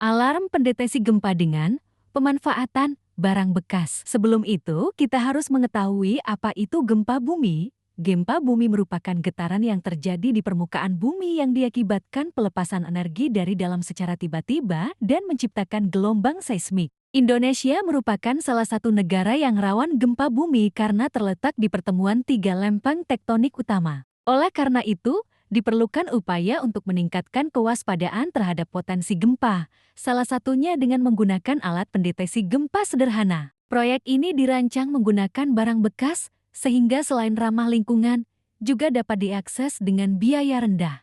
Alarm pendeteksi gempa dengan pemanfaatan barang bekas. Sebelum itu, kita harus mengetahui apa itu gempa bumi. Gempa bumi merupakan getaran yang terjadi di permukaan bumi yang diakibatkan pelepasan energi dari dalam secara tiba-tiba dan menciptakan gelombang seismik. Indonesia merupakan salah satu negara yang rawan gempa bumi karena terletak di pertemuan tiga lempeng tektonik utama. Oleh karena itu, diperlukan upaya untuk meningkatkan kewaspadaan terhadap potensi gempa, salah satunya dengan menggunakan alat pendeteksi gempa sederhana. Proyek ini dirancang menggunakan barang bekas, sehingga selain ramah lingkungan, juga dapat diakses dengan biaya rendah.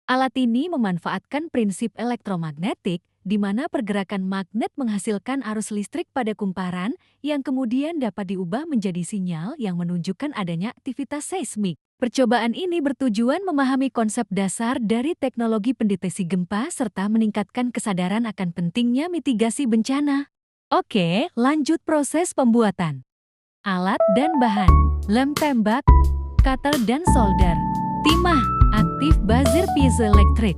Alat ini memanfaatkan prinsip elektromagnetik, di mana pergerakan magnet menghasilkan arus listrik pada kumparan yang kemudian dapat diubah menjadi sinyal yang menunjukkan adanya aktivitas seismik. Percobaan ini bertujuan memahami konsep dasar dari teknologi pendeteksi gempa serta meningkatkan kesadaran akan pentingnya mitigasi bencana. Oke, lanjut proses pembuatan. Alat dan bahan: lem tembak, cutter dan solder, timah, aktif buzzer piezoelektrik,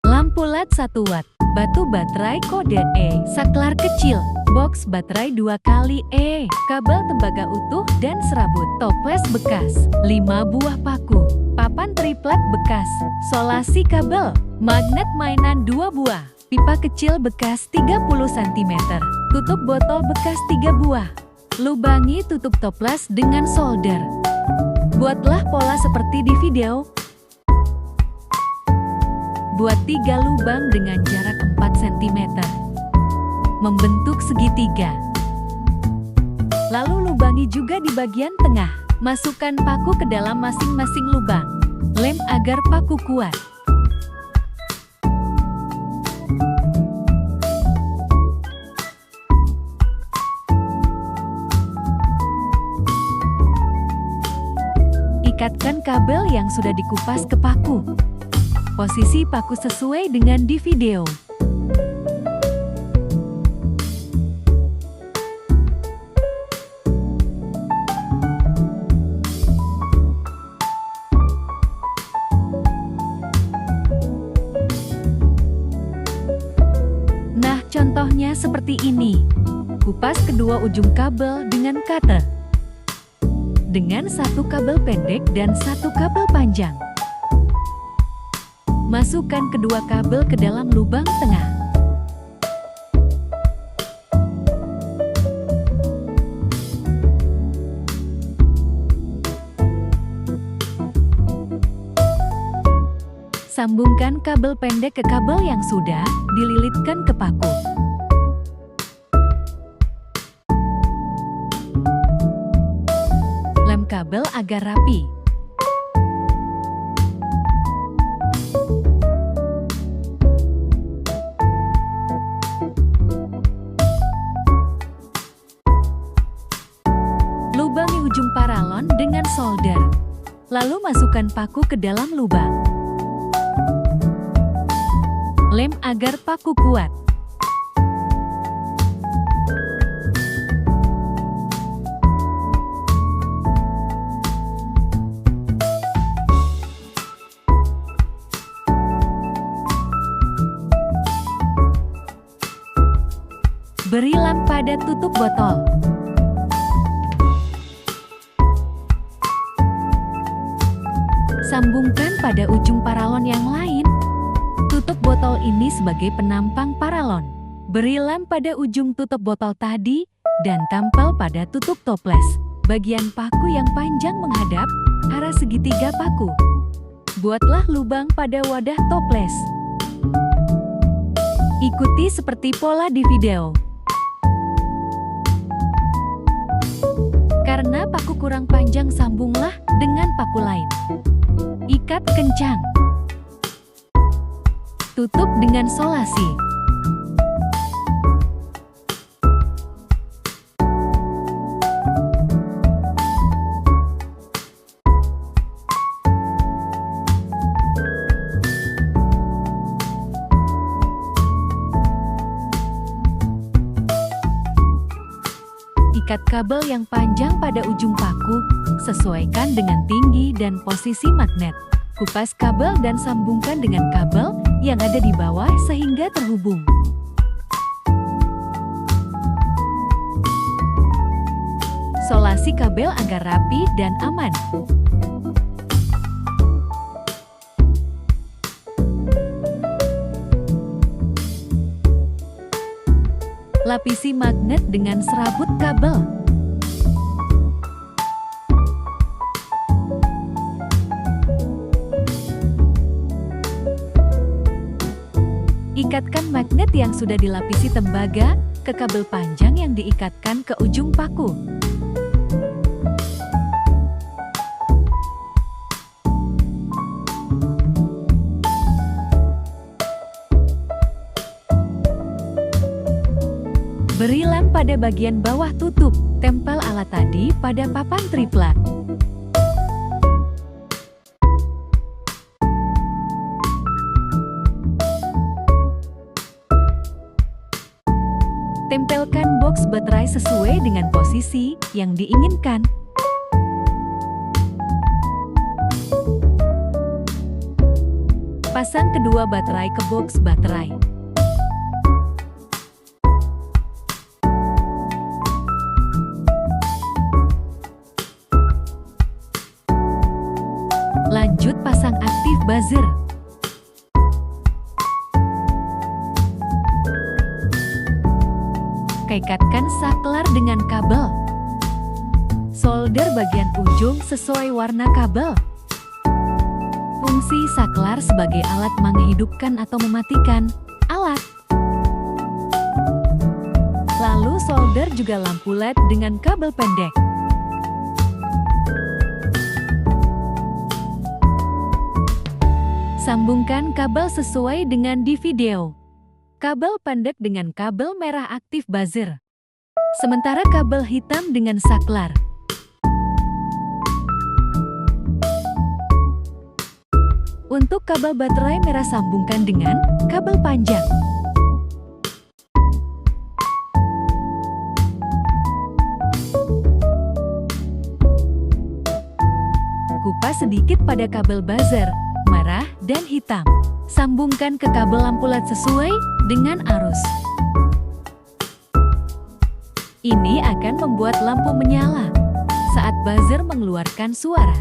lampu LED 1 watt, batu baterai kode E, saklar kecil, box baterai 2 kali E, kabel tembaga utuh dan serabut, toples bekas, 5 buah paku, papan triplek bekas, solasi kabel, magnet mainan 2 buah, pipa kecil bekas 30 cm, tutup botol bekas 3 buah. Lubangi tutup toples dengan solder. Buatlah pola seperti di video. Buat 3 lubang dengan jarak 4 cm. Membentuk segitiga. Lalu lubangi juga di bagian tengah. Masukkan paku ke dalam masing-masing lubang. Lem agar paku kuat. Ikatkan kabel yang sudah dikupas ke paku. Posisi paku sesuai dengan di video. Nah, contohnya seperti ini. Kupas kedua ujung kabel dengan cutter. Dengan 1 kabel pendek dan 1 kabel panjang. Masukkan kedua kabel ke dalam lubang tengah. Sambungkan kabel pendek ke kabel yang sudah dililitkan ke paku. Lem kabel agar rapi. Lubangi ujung paralon dengan solder. Lalu masukkan paku ke dalam lubang. Lem agar paku kuat. Beri lem pada tutup botol. Sambungkan pada ujung paralon yang lain. Tutup botol ini sebagai penampang paralon. Beri lem pada ujung tutup botol tadi dan tempel pada tutup toples. Bagian paku yang panjang menghadap arah segitiga paku. Buatlah lubang pada wadah toples. Ikuti seperti pola di video. Karena paku kurang panjang, sambunglah dengan paku lain. Ikat kencang. Tutup dengan solasi. Ikat kabel yang panjang pada ujung paku, sesuaikan dengan tinggi dan posisi magnet. Kupas kabel dan sambungkan dengan kabel yang ada di bawah sehingga terhubung. Isolasi kabel agar rapi dan aman. Lapisi magnet dengan serabut kabel. Ikatkan magnet yang sudah dilapisi tembaga ke kabel panjang yang diikatkan ke ujung paku. Beri lem pada bagian bawah tutup. Tempel alat tadi pada papan triplat. Tempelkan box baterai sesuai dengan posisi yang diinginkan. Pasang kedua baterai ke box baterai. Lanjut pasang aktif buzzer. Kaitkan saklar dengan kabel. Solder bagian ujung sesuai warna kabel. Fungsi saklar sebagai alat menghidupkan atau mematikan alat. Lalu solder juga lampu LED dengan kabel pendek. Sambungkan kabel sesuai dengan di video. Kabel pendek dengan kabel merah aktif buzzer. Sementara kabel hitam dengan saklar. Untuk kabel baterai merah sambungkan dengan kabel panjang. Kupas sedikit pada kabel buzzer merah dan hitam. Sambungkan ke kabel lampu LED sesuai dengan arus. Ini akan membuat lampu menyala saat buzzer mengeluarkan suara.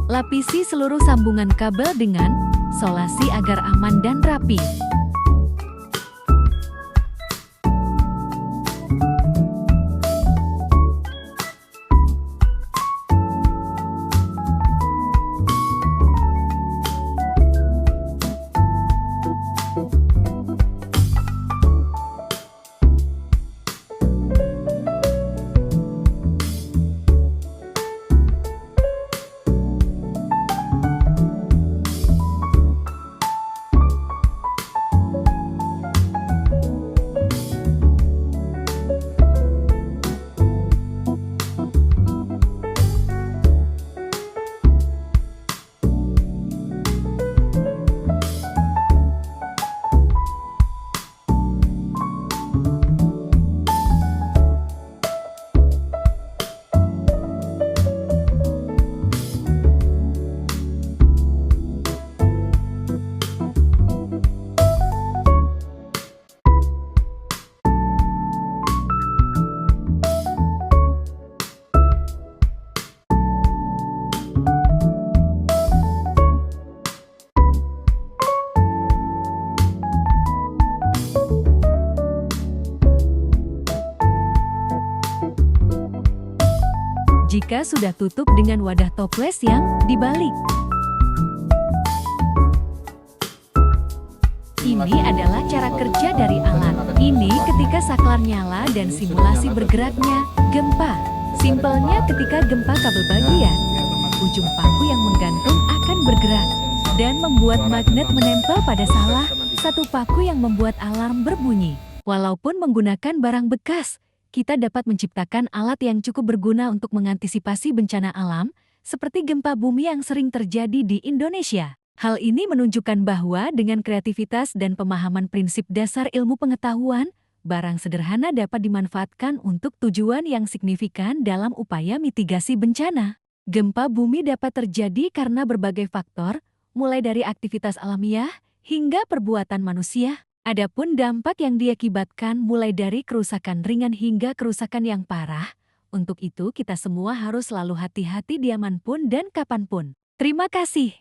Lapisi seluruh sambungan kabel dengan solasi agar aman dan rapi. Jika sudah tutup dengan wadah toples yang dibalik. Ini adalah cara kerja dari alat. Ini ketika saklar nyala dan simulasi bergeraknya gempa. Simpelnya ketika gempa kabel bagian, ujung paku yang menggantung akan bergerak dan membuat magnet menempel pada salah satu paku yang membuat alarm berbunyi. Walaupun menggunakan barang bekas, kita dapat menciptakan alat yang cukup berguna untuk mengantisipasi bencana alam, seperti gempa bumi yang sering terjadi di Indonesia. Hal ini menunjukkan bahwa dengan kreativitas dan pemahaman prinsip dasar ilmu pengetahuan, barang sederhana dapat dimanfaatkan untuk tujuan yang signifikan dalam upaya mitigasi bencana. Gempa bumi dapat terjadi karena berbagai faktor, mulai dari aktivitas alamiah hingga perbuatan manusia. Adapun dampak yang diakibatkan mulai dari kerusakan ringan hingga kerusakan yang parah. Untuk itu kita semua harus selalu hati-hati diamanpun dan kapanpun. Terima kasih.